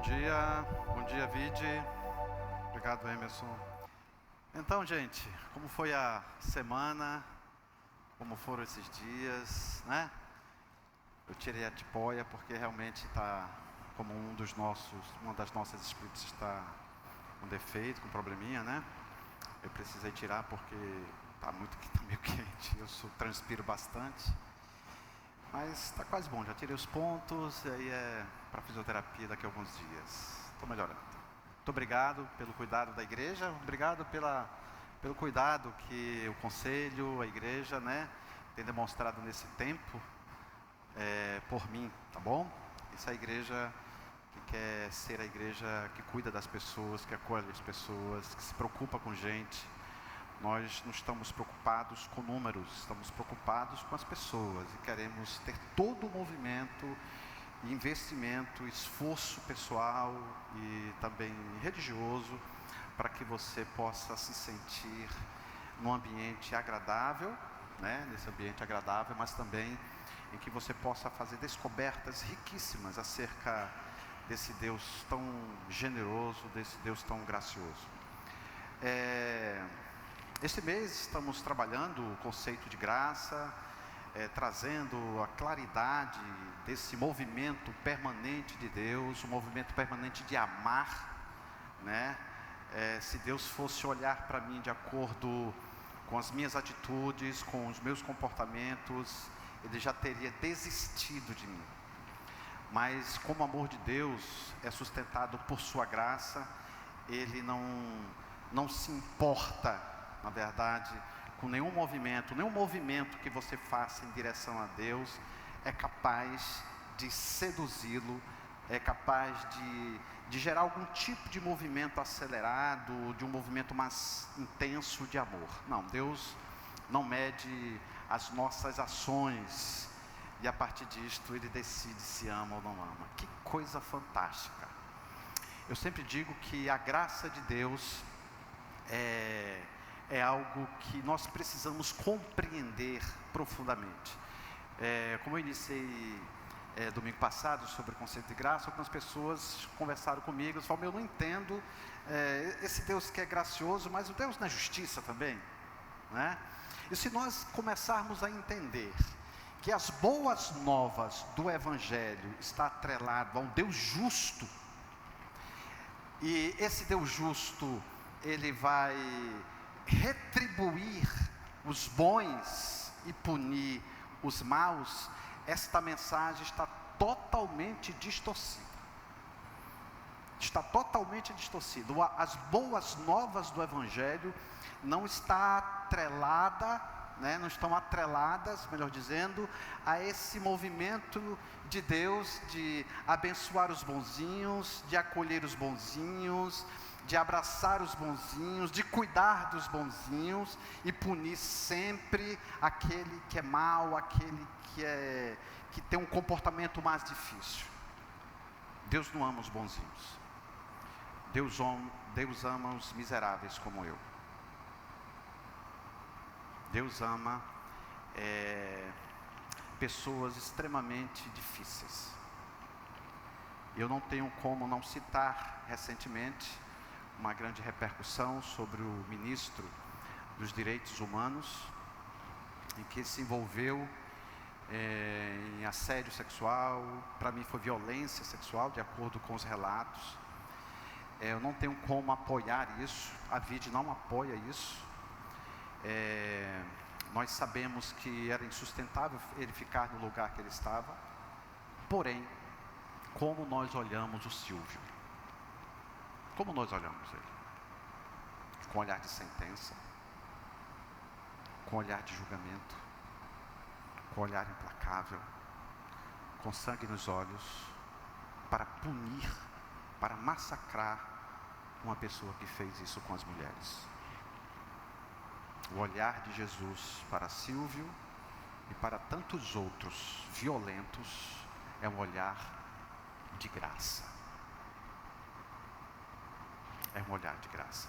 Bom dia, Vide. Obrigado, Emerson. Então, gente, como foi a semana? Como foram esses dias, né? Eu tirei a tipóia porque realmente está como uma das nossas scripts está com defeito, com probleminha, né? Eu precisei tirar porque tá meio quente, transpiro bastante. Mas está quase bom, já tirei os pontos, e aí é para fisioterapia daqui a alguns dias. Estou melhorando. Muito obrigado pelo cuidado da igreja, obrigado pelo cuidado que o conselho, a igreja, né, tem demonstrado nesse tempo por mim, tá bom? Essa é a igreja que quer ser a igreja que cuida das pessoas, que acolhe as pessoas, que se preocupa com gente. Nós não estamos preocupados com números, estamos preocupados com as pessoas e queremos ter todo o movimento, investimento, esforço pessoal e também religioso para que você possa se sentir num ambiente agradável, né? Nesse ambiente agradável, mas também em que você possa fazer descobertas riquíssimas acerca desse Deus tão generoso, desse Deus tão gracioso. Este mês estamos trabalhando o conceito de graça, trazendo a claridade desse movimento permanente de Deus, um movimento permanente de amar, né? Se Deus fosse olhar para mim de acordo com as minhas atitudes, com os meus comportamentos, Ele já teria desistido de mim. Mas como o amor de Deus é sustentado por sua graça, Ele não se importa, na verdade, com nenhum movimento que você faça em direção a Deus é capaz de seduzi-lo, é capaz de gerar algum tipo de movimento acelerado, de um movimento mais intenso de amor. Não, Deus não mede as nossas ações e a partir disto Ele decide se ama ou não ama. Que coisa fantástica! Eu sempre digo que a graça de Deus é algo que nós precisamos compreender profundamente. Como eu iniciei domingo passado sobre o conceito de graça, algumas pessoas conversaram comigo e falaram: eu não entendo esse Deus que é gracioso, mas o Deus não é justiça também, né? E se nós começarmos a entender que as boas novas do Evangelho está atrelado a um Deus justo, e esse Deus justo, Ele vai retribuir os bons e punir os maus, esta mensagem está totalmente distorcida. Está totalmente distorcida. As boas novas do Evangelho não está atrelada, né, não estão atreladas, melhor dizendo, a esse movimento de Deus de abençoar os bonzinhos, de acolher os bonzinhos, de abraçar os bonzinhos, de cuidar dos bonzinhos e punir sempre aquele que é mau, aquele que tem um comportamento mais difícil. Deus não ama os bonzinhos. Deus ama os miseráveis como eu. Deus ama pessoas extremamente difíceis. Eu não tenho como não citar recentemente uma grande repercussão sobre o ministro dos Direitos Humanos, em que se envolveu em assédio sexual. Para mim foi violência sexual, de acordo com os relatos. Eu não tenho como apoiar isso, a VID não apoia isso. Nós sabemos que era insustentável ele ficar no lugar que ele estava. Porém, como nós olhamos o Silvio? Como nós olhamos ele? Com olhar de sentença, com olhar de julgamento, com olhar implacável, com sangue nos olhos, para punir, para massacrar uma pessoa que fez isso com as mulheres. O olhar de Jesus para Silvio e para tantos outros violentos é um olhar de graça. É um olhar de graça.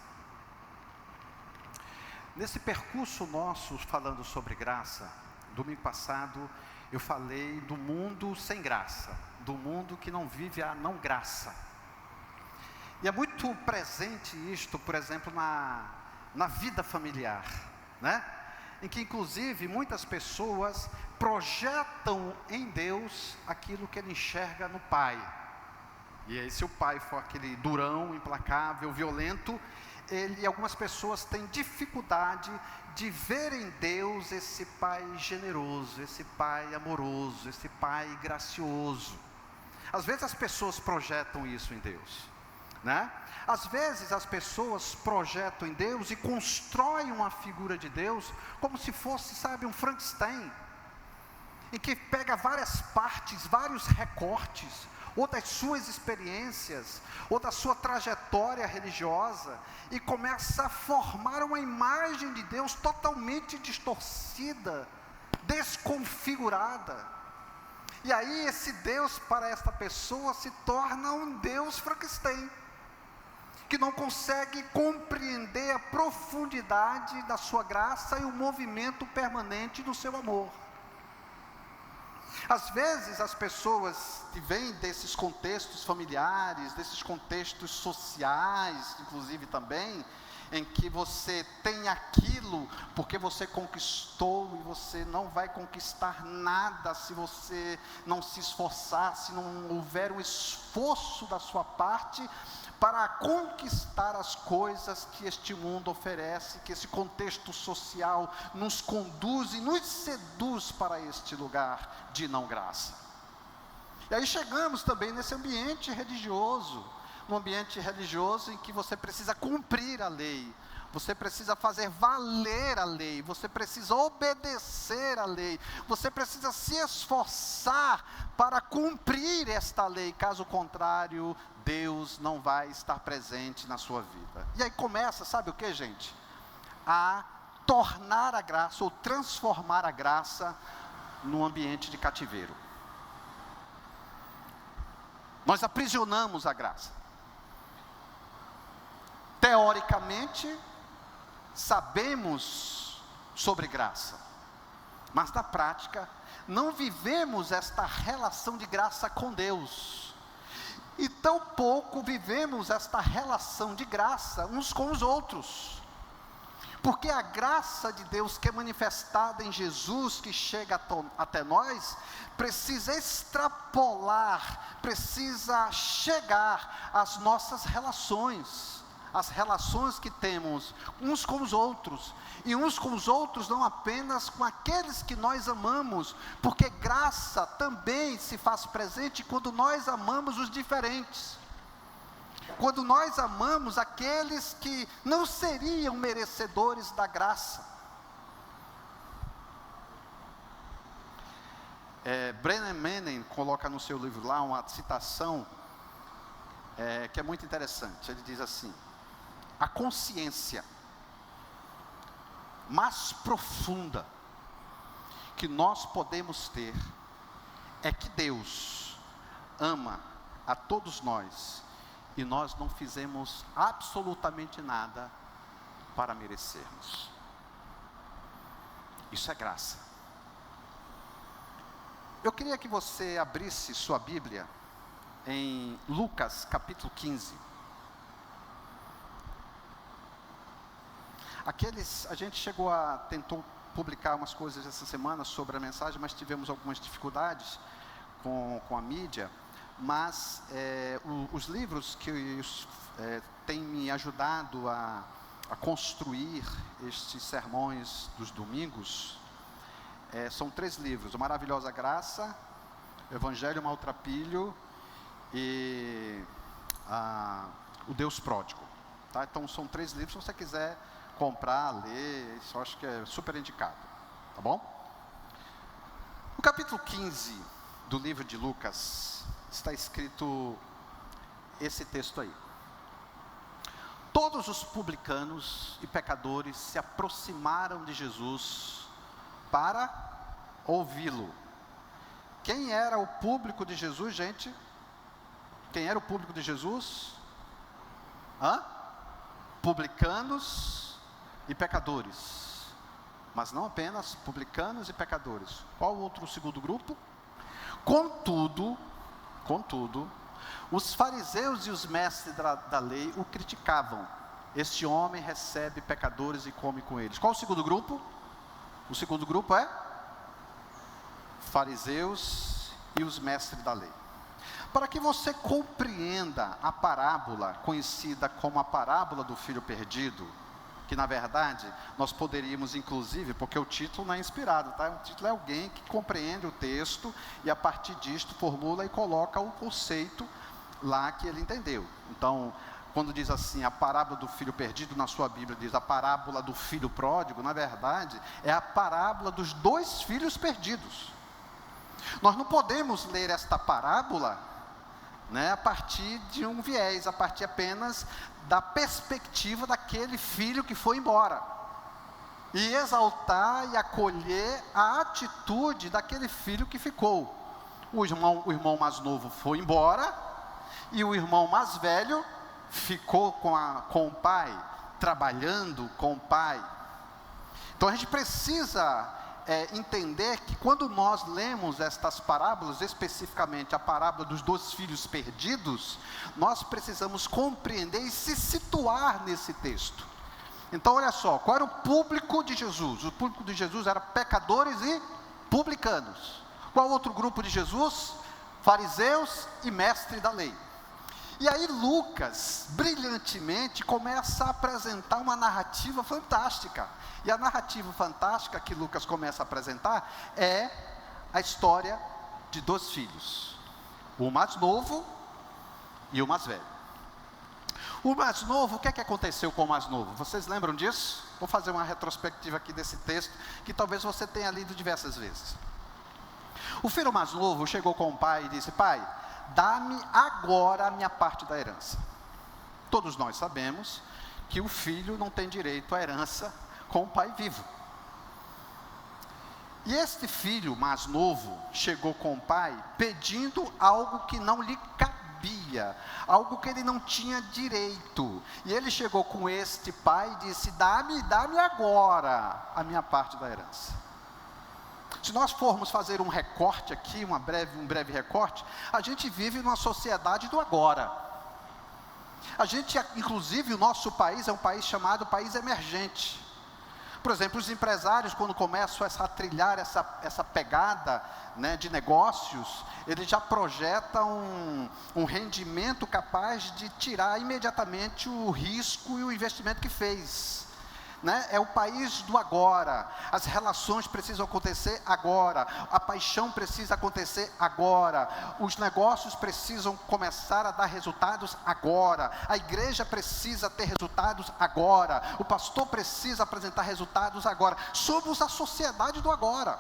Nesse percurso nosso, falando sobre graça, domingo passado eu falei do mundo sem graça, do mundo que não vive a não graça. E é muito presente isto, por exemplo, na vida familiar, né? Em que inclusive muitas pessoas projetam em Deus aquilo que ele enxerga no pai. E aí, se o pai for aquele durão, implacável, violento, algumas pessoas têm dificuldade de ver em Deus esse pai generoso, esse pai amoroso, esse pai gracioso. Às vezes as pessoas projetam isso em Deus, né? Às vezes as pessoas projetam em Deus e constroem uma figura de Deus como se fosse, sabe, um Frankenstein, em que pega várias partes, vários recortes, ou das suas experiências, ou da sua trajetória religiosa, e começa a formar uma imagem de Deus totalmente distorcida, desconfigurada. E aí esse Deus para esta pessoa se torna um Deus Frankenstein, que não consegue compreender a profundidade da sua graça e o movimento permanente do seu amor. Às vezes as pessoas que vêm desses contextos familiares, desses contextos sociais, inclusive também, em que você tem aquilo porque você conquistou e você não vai conquistar nada se você não se esforçar, se não houver um esforço da sua parte para conquistar as coisas que este mundo oferece, que esse contexto social nos conduz e nos seduz para este lugar de não graça. E aí chegamos também nesse ambiente religioso, um ambiente religioso em que você precisa cumprir a lei, você precisa fazer valer a lei, você precisa obedecer a lei, você precisa se esforçar para cumprir esta lei, caso contrário, Deus não vai estar presente na sua vida. E aí começa, sabe o que, gente? A tornar a graça, ou transformar a graça num ambiente de cativeiro. Nós aprisionamos a graça. Teoricamente, sabemos sobre graça, mas na prática, não vivemos esta relação de graça com Deus, e tampouco vivemos esta relação de graça uns com os outros, porque a graça de Deus que é manifestada em Jesus, que chega até nós, precisa extrapolar, precisa chegar às nossas relações, as relações que temos uns com os outros, e uns com os outros não apenas com aqueles que nós amamos, porque graça também se faz presente quando nós amamos os diferentes, quando nós amamos aqueles que não seriam merecedores da graça. Brennan Manning coloca no seu livro lá uma citação que é muito interessante. Ele diz assim: a consciência mais profunda que nós podemos ter é que Deus ama a todos nós e nós não fizemos absolutamente nada para merecermos. Isso é graça. Eu queria que você abrisse sua Bíblia em Lucas capítulo 15. A gente tentou publicar umas coisas essa semana sobre a mensagem, mas tivemos algumas dificuldades com a mídia, mas os livros que têm me ajudado a construir estes sermões dos domingos, são 3 livros: A Maravilhosa Graça, Evangelho Maltrapilho e O Deus Pródigo, tá? Então são 3 livros, se você quiser comprar, ler, isso eu acho que é super indicado, tá bom? No capítulo 15 do livro de Lucas, está escrito esse texto aí: todos os publicanos e pecadores se aproximaram de Jesus para ouvi-lo. Quem era o público de Jesus, gente? Quem era o público de Jesus? Publicanos e pecadores, mas não apenas publicanos e pecadores. Qual outro segundo grupo? Contudo, Os fariseus e os mestres da lei o criticavam. Este homem recebe pecadores e come com eles. Qual o segundo grupo? O segundo grupo é fariseus e os mestres da lei. Para que você compreenda a parábola conhecida como a parábola do filho perdido, que na verdade nós poderíamos inclusive, porque o título não é inspirado, tá? O título é alguém que compreende o texto e a partir disto formula e coloca o conceito lá que ele entendeu. Então, quando diz assim, a parábola do filho perdido, na sua Bíblia diz a parábola do filho pródigo, na verdade é a parábola dos dois filhos perdidos. Nós não podemos ler esta parábola, né, a partir de um viés, a partir apenas da perspectiva daquele filho que foi embora, e exaltar e acolher a atitude daquele filho que ficou. O irmão mais novo foi embora, e o irmão mais velho ficou com o pai, trabalhando com o pai. Então a gente precisa entender que quando nós lemos estas parábolas, especificamente a parábola dos dois filhos perdidos, nós precisamos compreender e se situar nesse texto. Então olha só, qual era o público de Jesus? O público de Jesus era pecadores e publicanos. Qual outro grupo de Jesus? Fariseus e mestres da lei. E aí Lucas, brilhantemente, começa a apresentar uma narrativa fantástica. E a narrativa fantástica que Lucas começa a apresentar é a história de dois filhos. O mais novo e o mais velho. O mais novo, o que é que aconteceu com o mais novo? Vocês lembram disso? Vou fazer uma retrospectiva aqui desse texto, que talvez você tenha lido diversas vezes. O filho mais novo chegou com o pai e disse: pai, dá-me agora a minha parte da herança. Todos nós sabemos que o filho não tem direito à herança com o pai vivo. E este filho mais novo chegou com o pai pedindo algo que não lhe cabia, algo que ele não tinha direito. E ele chegou com este pai e disse: dá-me agora a minha parte da herança. Se nós formos fazer um recorte aqui, um breve recorte, a gente vive numa sociedade do agora. A gente, inclusive, o nosso país é um país chamado país emergente. Por exemplo, os empresários, quando começam a trilhar essa pegada, né, de negócios, eles já projetam um rendimento capaz de tirar imediatamente o risco e o investimento que fez. Né? É o país do agora. As relações precisam acontecer agora, a paixão precisa acontecer agora, os negócios precisam começar a dar resultados agora, a igreja precisa ter resultados agora, o pastor precisa apresentar resultados agora. Somos a sociedade do agora.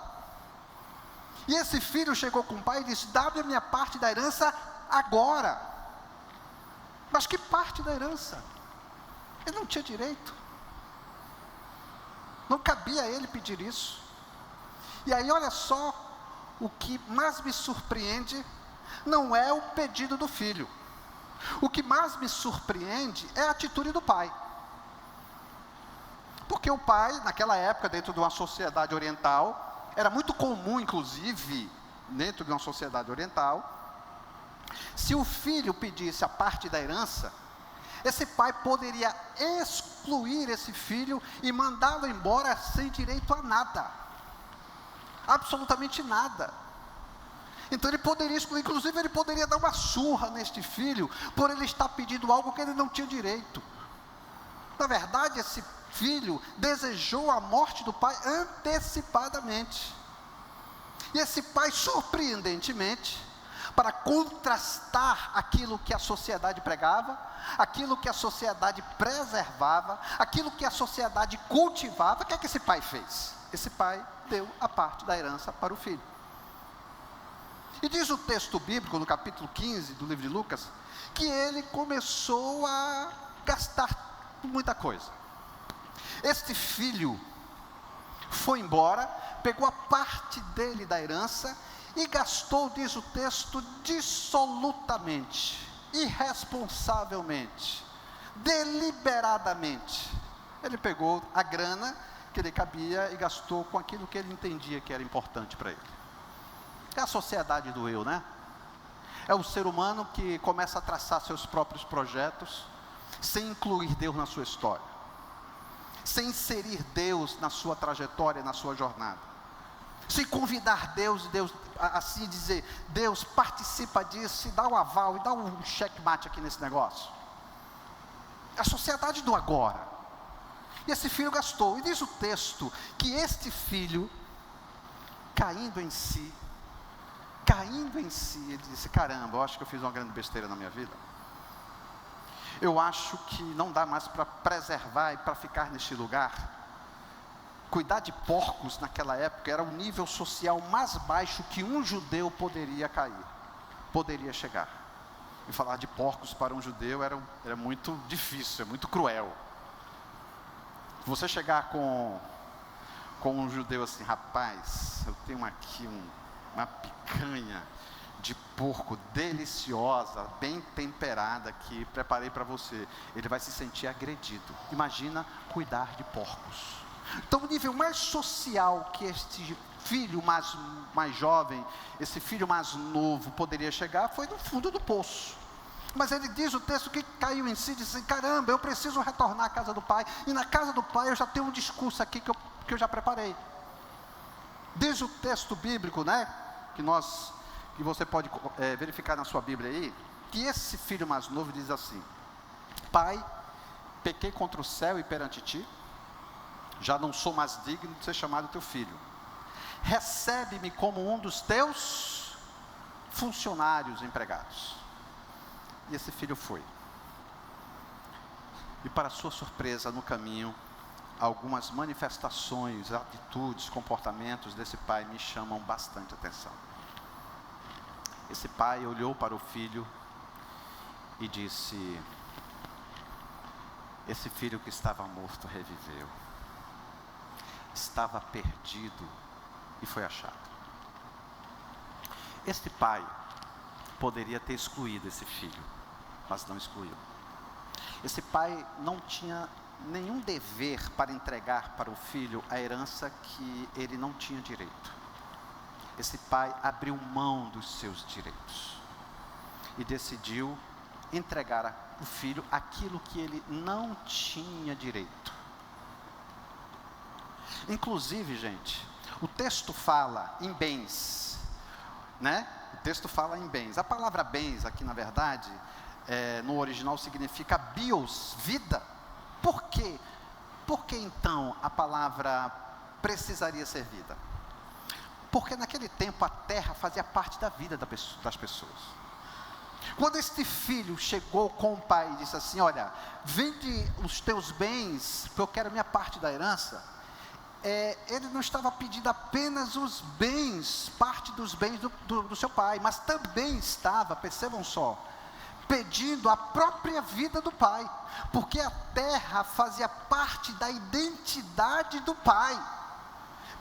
E esse filho chegou com o pai e disse: dá-me a minha parte da herança agora. Mas que parte da herança? Ele não tinha direito. Não cabia a ele pedir isso. E aí olha só, o que mais me surpreende não é o pedido do filho. O que mais me surpreende é a atitude do pai. Porque o pai, naquela época, dentro de uma sociedade oriental, era muito comum, inclusive, dentro de uma sociedade oriental, se o filho pedisse a parte da herança, esse pai poderia excluir esse filho e mandá-lo embora sem direito a nada, absolutamente nada. Então ele poderia excluir, inclusive ele poderia dar uma surra neste filho, por ele estar pedindo algo que ele não tinha direito. Na verdade, esse filho desejou a morte do pai antecipadamente. E esse pai, surpreendentemente, para contrastar aquilo que a sociedade pregava, aquilo que a sociedade preservava, aquilo que a sociedade cultivava, o que é que esse pai fez? Esse pai deu a parte da herança para o filho. E diz o texto bíblico, no capítulo 15 do livro de Lucas, que ele começou a gastar muita coisa. Este filho foi embora, pegou a parte dele da herança e gastou, diz o texto, dissolutamente, irresponsavelmente, deliberadamente. Ele pegou a grana que lhe cabia e gastou com aquilo que ele entendia que era importante para ele. É a sociedade do eu, né? É o ser humano que começa a traçar seus próprios projetos, sem incluir Deus na sua história, sem inserir Deus na sua trajetória, na sua jornada, sem convidar Deus assim dizer, Deus participa disso, e dá o aval, e dá um checkmate aqui nesse negócio. A sociedade do agora. E esse filho gastou, e diz o texto, que este filho, caindo em si, ele disse, caramba, eu acho que eu fiz uma grande besteira na minha vida. Eu acho que não dá mais para preservar e para ficar neste lugar. Cuidar de porcos naquela época era o nível social mais baixo que um judeu poderia chegar. E falar de porcos para um judeu era muito difícil, é muito cruel. Você chegar com um judeu assim, rapaz, eu tenho aqui uma picanha de porco deliciosa, bem temperada aqui, preparei para você. Ele vai se sentir agredido. Imagina cuidar de porcos. Então o nível mais social que este filho mais jovem, esse filho mais novo poderia chegar, foi no fundo do poço. Mas ele diz o texto que caiu em si, disse, caramba, eu preciso retornar à casa do pai, e na casa do pai eu já tenho um discurso aqui que eu já preparei. Diz o texto bíblico, né, que você pode verificar na sua Bíblia aí, que esse filho mais novo diz assim, pai, pequei contra o céu e perante ti, já não sou mais digno de ser chamado teu filho, recebe-me como um dos teus funcionários empregados. E esse filho foi. E para sua surpresa, no caminho, algumas manifestações, atitudes, comportamentos desse pai me chamam bastante atenção. Esse pai olhou para o filho e disse, esse filho que estava morto reviveu, estava perdido e foi achado. Este pai poderia ter excluído esse filho, mas não excluiu. Esse pai não tinha nenhum dever para entregar para o filho a herança que ele não tinha direito. Esse pai abriu mão dos seus direitos e decidiu entregar ao filho aquilo que ele não tinha direito. Inclusive, gente, o texto fala em bens, né? O texto fala em bens. A palavra bens aqui, na verdade, no original significa bios, vida. Por quê? Por que então a palavra precisaria ser vida? Porque naquele tempo a terra fazia parte da vida das pessoas. Quando este filho chegou com o pai e disse assim, olha, vende os teus bens, porque eu quero a minha parte da herança, ele não estava pedindo apenas os bens, parte dos bens do seu pai, mas também estava, percebam só, pedindo a própria vida do pai, porque a terra fazia parte da identidade do pai.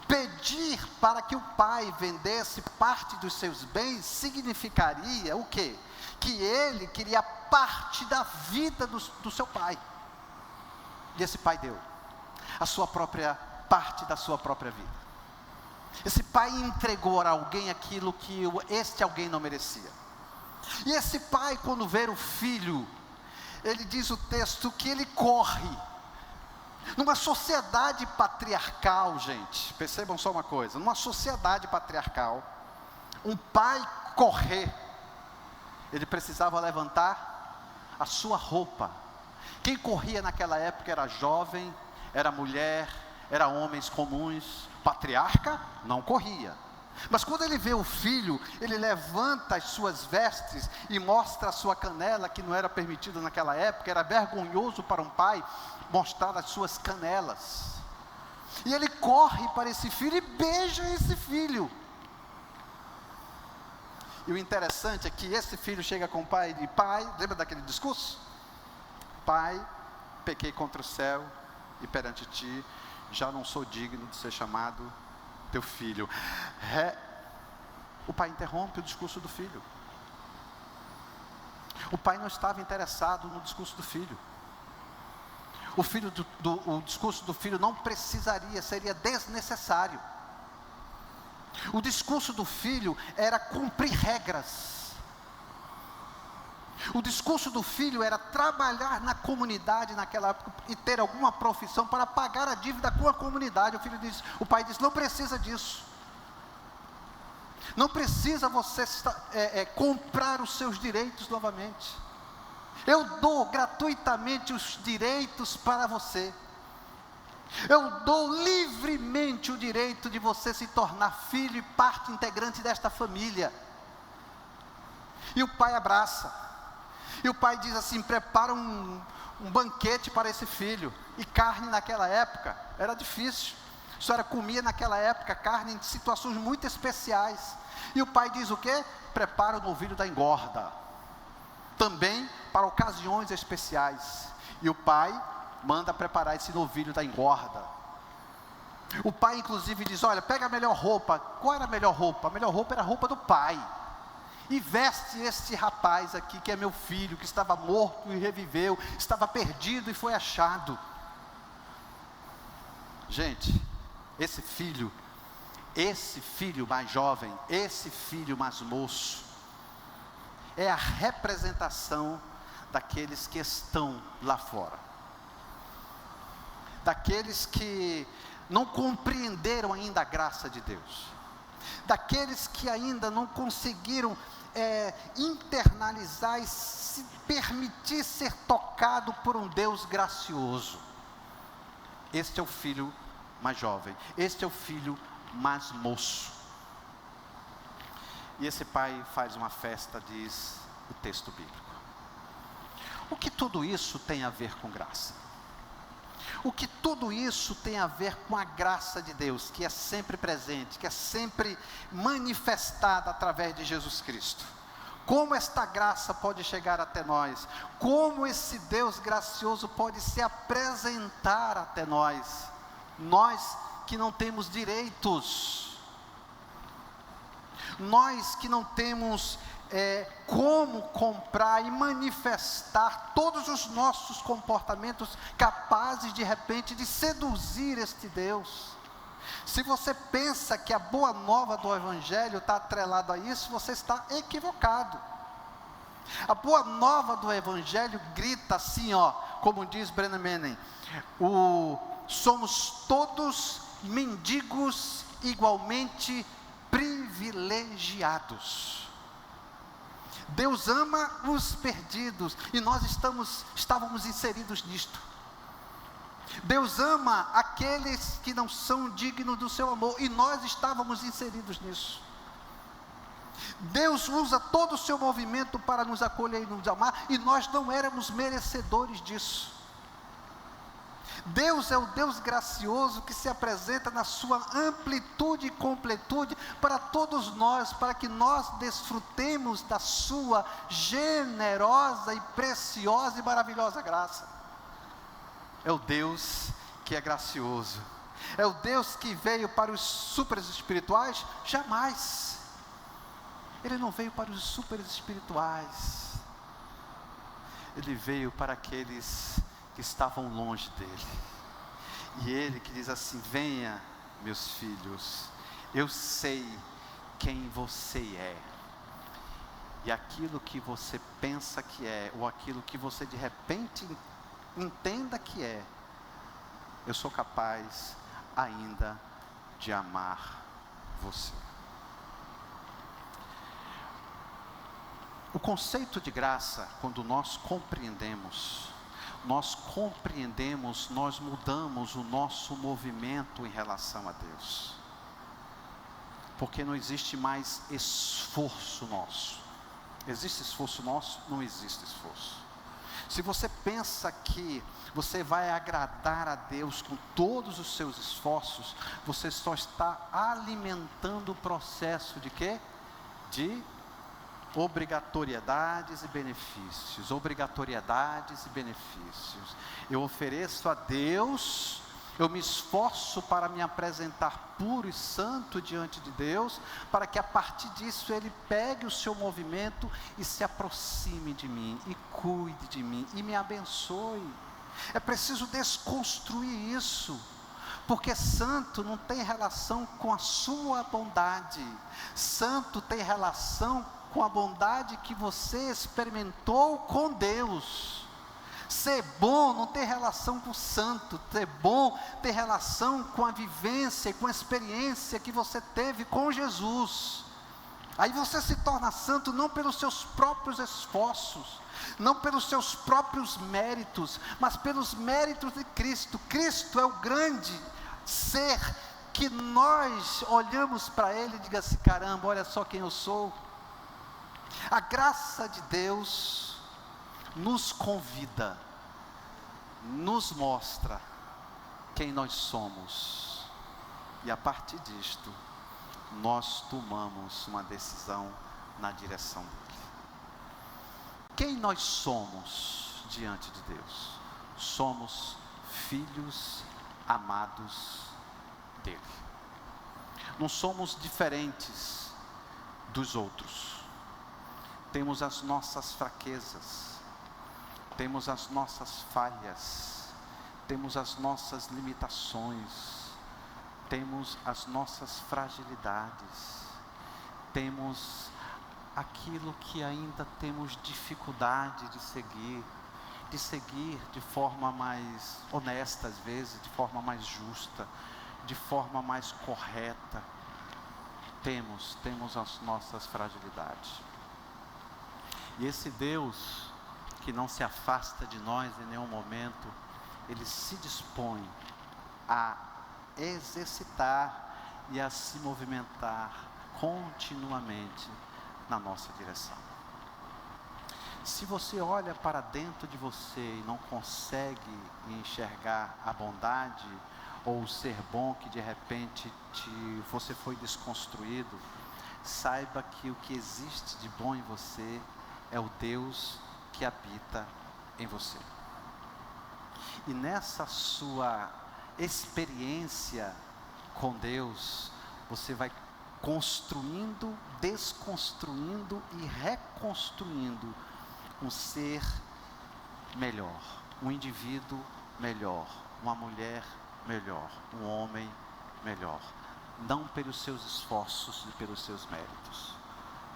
Pedir para que o pai vendesse parte dos seus bens significaria o quê? Que ele queria parte da vida do seu pai. E esse pai deu a sua própria parte da sua própria vida. Esse pai entregou a alguém aquilo que este alguém não merecia. E esse pai, quando vê o filho, ele diz o texto que ele corre. Numa sociedade patriarcal, gente, percebam só uma coisa, numa sociedade patriarcal, um pai correr, ele precisava levantar a sua roupa. Quem corria naquela época era jovem, era mulher, era homens comuns. Patriarca não corria. Mas quando ele vê o filho, ele levanta as suas vestes e mostra a sua canela, que não era permitido naquela época, era vergonhoso para um pai mostrar as suas canelas. E ele corre para esse filho e beija esse filho. E o interessante é que esse filho chega com o pai e diz, pai, lembra daquele discurso? Pai, pequei contra o céu e perante ti, já não sou digno de ser chamado teu filho. O pai interrompe o discurso do filho. O pai não estava interessado no discurso do filho. O discurso do filho não precisaria, seria desnecessário. O discurso do filho era cumprir regras. O discurso do filho era trabalhar na comunidade naquela época e ter alguma profissão para pagar a dívida com a comunidade. O pai disse, não precisa disso. Não precisa você comprar os seus direitos novamente. Eu dou gratuitamente os direitos para você. Eu dou livremente o direito de você se tornar filho e parte integrante desta família. E o pai abraça. E o pai diz assim, prepara um banquete para esse filho. E carne naquela época era difícil. A senhora comia naquela época carne em situações muito especiais. E o pai diz o quê? Prepara o novilho da engorda. Também para ocasiões especiais. E o pai manda preparar esse novilho da engorda. O pai inclusive diz, olha, pega a melhor roupa. Qual era a melhor roupa? A melhor roupa era a roupa do pai. E veste este rapaz aqui, que é meu filho, que estava morto e reviveu, estava perdido e foi achado. Gente, esse filho mais jovem, esse filho mais moço, é a representação daqueles que estão lá fora. Daqueles que não compreenderam ainda a graça de Deus. Daqueles que ainda não conseguiram internalizar e se permitir ser tocado por um Deus gracioso. Este é o filho mais jovem, este é o filho mais moço. E esse pai faz uma festa, diz o texto bíblico. O que tudo isso tem a ver com graça? O que tudo isso tem a ver com a graça de Deus, que é sempre presente, que é sempre manifestada através de Jesus Cristo? Como esta graça pode chegar até nós? Como esse Deus gracioso pode se apresentar até nós? Nós que não temos direitos, nós que não temos como comprar e manifestar todos os nossos comportamentos capazes de repente de seduzir este Deus. Se você pensa que a boa nova do Evangelho está atrelada a isso, você está equivocado. A boa nova do Evangelho grita assim, como diz Brennan Manning, somos todos mendigos igualmente privilegiados. Deus ama os perdidos, e nós estávamos inseridos nisto. Deus ama aqueles que não são dignos do seu amor, e nós estávamos inseridos nisso. Deus usa todo o seu movimento para nos acolher e nos amar, e nós não éramos merecedores disso. Deus é o Deus gracioso que se apresenta na sua amplitude e completude para todos nós, para que nós desfrutemos da sua generosa e preciosa e maravilhosa graça. É o Deus que é gracioso. É o Deus que veio para os super espirituais? Jamais. Ele não veio para os super espirituais. Ele veio para aqueles que estavam longe dele. E ele que diz assim: venha, meus filhos, eu sei quem você é. E aquilo que você pensa que é, ou aquilo que você de repente entenda que é, eu sou capaz ainda de amar você. O conceito de graça, quando nós compreendemos, nós mudamos o nosso movimento em relação a Deus. Porque não existe mais esforço nosso. Existe esforço nosso? Não existe esforço. Se você pensa que você vai agradar a Deus com todos os seus esforços, você só está alimentando o processo de quê? De obrigatoriedades e benefícios. Obrigatoriedades e benefícios. Eu ofereço a Deus, eu me esforço para me apresentar puro e santo diante de Deus, para que a partir disso Ele pegue o seu movimento e se aproxime de mim, e cuide de mim, e me abençoe. É preciso desconstruir isso, porque santo não tem relação com a sua bondade, santo tem relação com a bondade que você experimentou com Deus. Ser bom não ter relação com o santo, ser bom ter relação com a vivência, com a experiência que você teve com Jesus. Aí você se torna santo não pelos seus próprios esforços, não pelos seus próprios méritos, mas pelos méritos de Cristo. Cristo é o grande ser que nós olhamos para Ele e digamos assim: caramba, olha só quem eu sou. A graça de Deus nos convida, nos mostra quem nós somos, e a partir disto, nós tomamos uma decisão na direção dele. Quem nós somos diante de Deus? Somos filhos amados dele. Não somos diferentes dos outros. Temos as nossas fraquezas, temos as nossas falhas, temos as nossas limitações, temos as nossas fragilidades, temos aquilo que ainda temos dificuldade de seguir de forma mais honesta, às vezes, de forma mais justa, de forma mais correta. Temos as nossas fragilidades. E esse Deus que não se afasta de nós em nenhum momento, Ele se dispõe a exercitar e a se movimentar continuamente na nossa direção. Se você olha para dentro de você e não consegue enxergar a bondade ou o ser bom que de repente você foi desconstruído, saiba que o que existe de bom em você é o Deus que habita em você. E nessa sua experiência com Deus, você vai construindo, desconstruindo e reconstruindo um ser melhor, um indivíduo melhor, uma mulher melhor, um homem melhor, não pelos seus esforços e pelos seus méritos,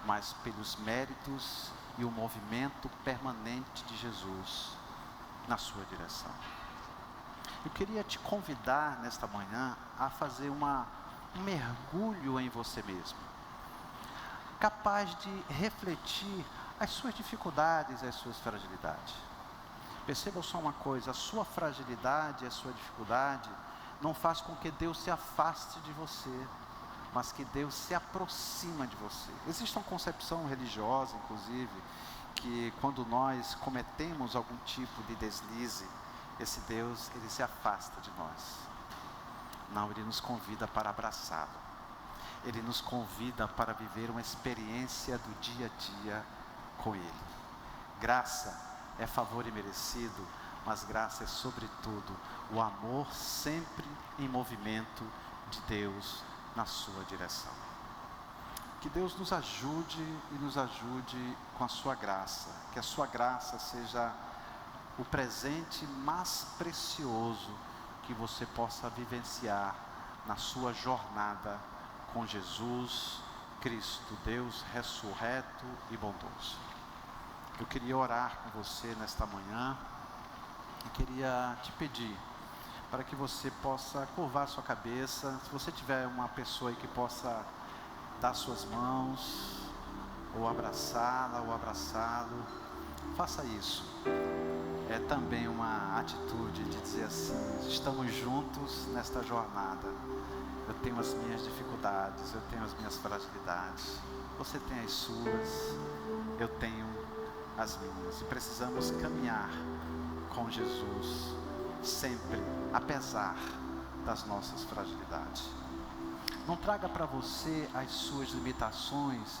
mas pelos méritos e o movimento permanente de Jesus na sua direção. Eu queria te convidar nesta manhã a fazer um mergulho em você mesmo, capaz de refletir as suas dificuldades, as suas fragilidades. Perceba só uma coisa: a sua fragilidade, a sua dificuldade não faz com que Deus se afaste de você, mas que Deus se aproxima de você. Existe uma concepção religiosa, inclusive, que quando nós cometemos algum tipo de deslize, esse Deus, Ele se afasta de nós. Não, Ele nos convida para abraçá-lo. Ele nos convida para viver uma experiência do dia a dia com Ele. Graça é favor imerecido, mas graça é sobretudo o amor sempre em movimento de Deus na sua direção. Que Deus nos ajude e nos ajude com a sua graça, que a sua graça seja o presente mais precioso que você possa vivenciar na sua jornada com Jesus Cristo, Deus ressurreto e bondoso. Eu queria orar com você nesta manhã e queria te pedir para que você possa curvar sua cabeça. Se você tiver uma pessoa aí que possa dar suas mãos, ou abraçá-la, ou abraçá-lo, faça isso. É também uma atitude de dizer assim: estamos juntos nesta jornada. Eu tenho as minhas dificuldades, eu tenho as minhas fragilidades, você tem as suas, eu tenho as minhas, e precisamos caminhar com Jesus sempre, apesar das nossas fragilidades. Não traga para você as suas limitações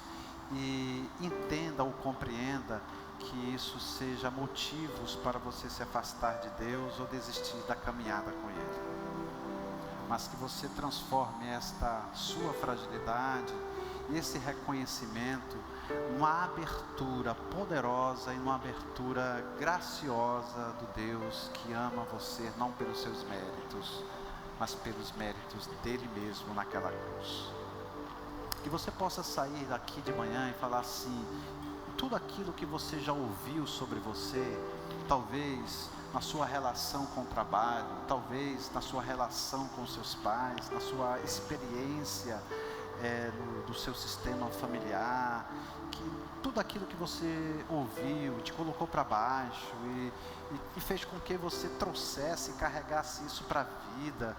e entenda ou compreenda que isso seja motivos para você se afastar de Deus ou desistir da caminhada com Ele, mas que você transforme esta sua fragilidade e esse reconhecimento numa abertura poderosa e numa abertura graciosa do Deus que ama você, não pelos seus méritos, mas pelos méritos dele mesmo naquela cruz. que você possa sair daqui de manhã e falar assim: tudo aquilo que você já ouviu sobre você, talvez na sua relação com o trabalho, talvez na sua relação com seus pais, na sua experiência do seu sistema familiar, que tudo aquilo que você ouviu te colocou para baixo e fez com que você trouxesse e carregasse isso para a vida,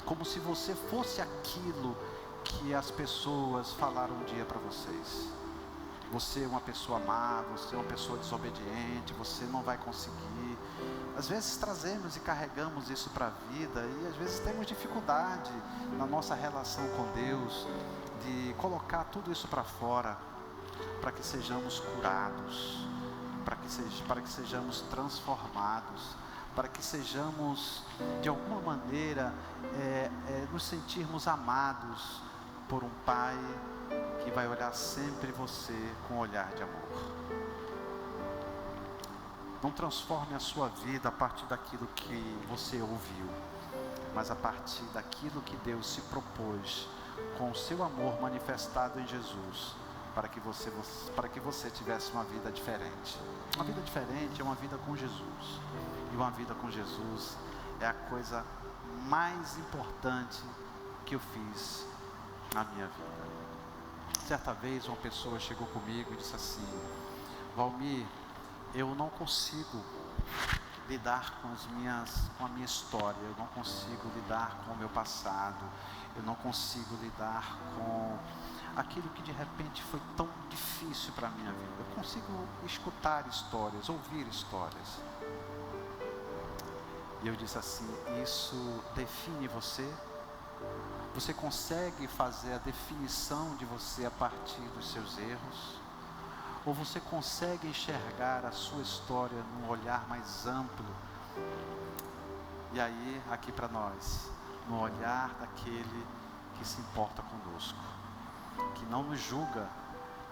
como se você fosse aquilo que as pessoas falaram um dia para vocês. Você é uma pessoa má, você é uma pessoa desobediente, você não vai conseguir. Às vezes trazemos e carregamos isso para a vida e às vezes temos dificuldade na nossa relação com Deus de colocar tudo isso para fora, para que sejamos curados, para que sejamos transformados, para que sejamos de alguma maneira nos sentirmos amados por um Pai que vai olhar sempre você com um olhar de amor. Não transforme a sua vida a partir daquilo que você ouviu, mas a partir daquilo que Deus se propôs com o seu amor manifestado em Jesus, para que você tivesse uma vida diferente. Uma vida diferente é uma vida com Jesus, e uma vida com Jesus é a coisa mais importante que eu fiz na minha vida. Certa vez uma pessoa chegou comigo e disse assim: Valmir, eu não consigo lidar com a minha história, eu não consigo lidar com o meu passado, eu não consigo lidar com aquilo que de repente foi tão difícil para a minha vida. Eu consigo escutar histórias, ouvir histórias. E eu disse assim: isso define você? Você consegue fazer a definição de você a partir dos seus erros? Ou você consegue enxergar a sua história num olhar mais amplo? E aí, aqui para nós, no olhar daquele que se importa conosco, que não nos julga,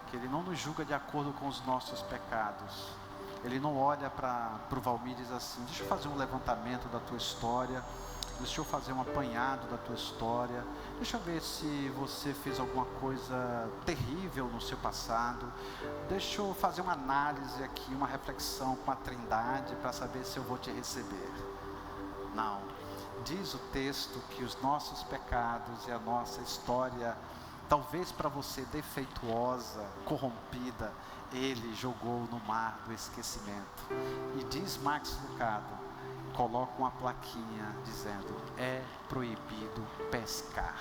que Ele não nos julga de acordo com os nossos pecados. Ele não olha para o Valmir e diz assim: deixa eu fazer um levantamento da tua história, deixa eu fazer um apanhado da tua história, deixa eu ver se você fez alguma coisa terrível no seu passado, deixa eu fazer uma análise aqui, uma reflexão com a Trindade para saber se eu vou te receber. Não, diz o texto que os nossos pecados e a nossa história, talvez para você defeituosa, corrompida, Ele jogou no mar do esquecimento. E diz Max Lucado, coloca uma plaquinha dizendo: é proibido pescar.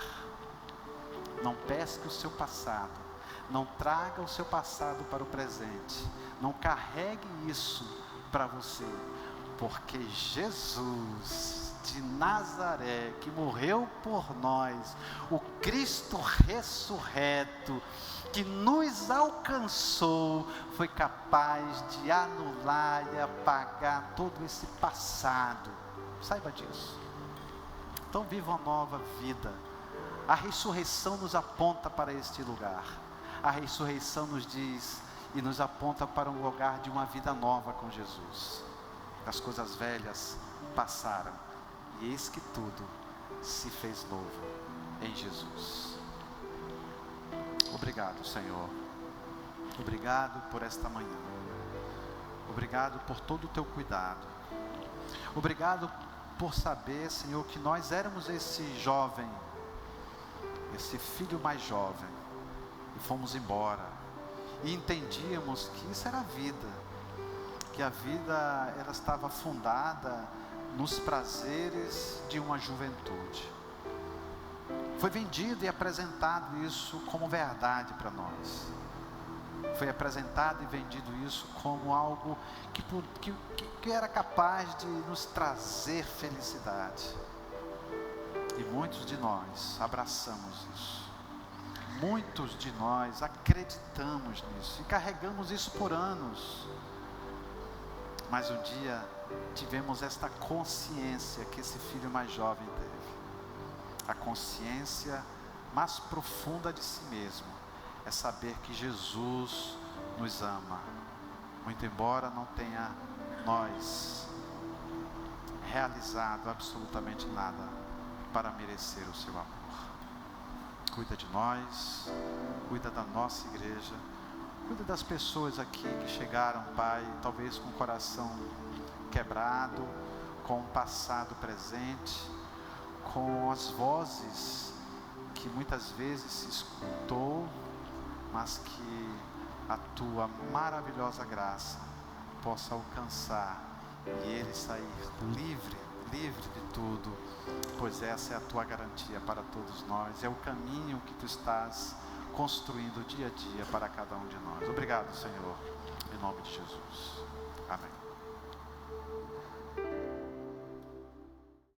Não pesque o seu passado, não traga o seu passado para o presente, não carregue isso para você, porque Jesus de Nazaré, que morreu por nós, o Cristo ressurreto, que nos alcançou, foi capaz de anular e apagar todo esse passado. Saiba disso. Então viva uma nova vida. A ressurreição nos aponta para este lugar. A ressurreição nos diz e nos aponta para um lugar de uma vida nova com Jesus. As coisas velhas passaram e eis que tudo se fez novo em Jesus. Obrigado, Senhor. Obrigado por esta manhã. Obrigado por todo o teu cuidado. Obrigado por saber, Senhor, que nós éramos esse jovem, esse filho mais jovem, e fomos embora. E entendíamos que isso era a vida, que a vida ela estava fundada nos prazeres de uma juventude. Foi vendido e apresentado isso como verdade para nós. Foi apresentado e vendido isso como algo que era capaz de nos trazer felicidade. E muitos de nós abraçamos isso. Muitos de nós acreditamos nisso e carregamos isso por anos. Mas um dia tivemos esta consciência que esse filho mais jovem teve. A consciência mais profunda de si mesmo é saber que Jesus nos ama, muito embora não tenha nós realizado absolutamente nada para merecer o seu amor. Cuida de nós, cuida da nossa igreja, cuida das pessoas aqui que chegaram, Pai, talvez com o coração quebrado, com o passado presente, com as vozes que muitas vezes se escutou, mas que a tua maravilhosa graça possa alcançar e ele sair livre de tudo, pois essa é a tua garantia para todos nós, é o caminho que tu estás construindo dia a dia para cada um de nós. Obrigado, Senhor, em nome de Jesus. Amém.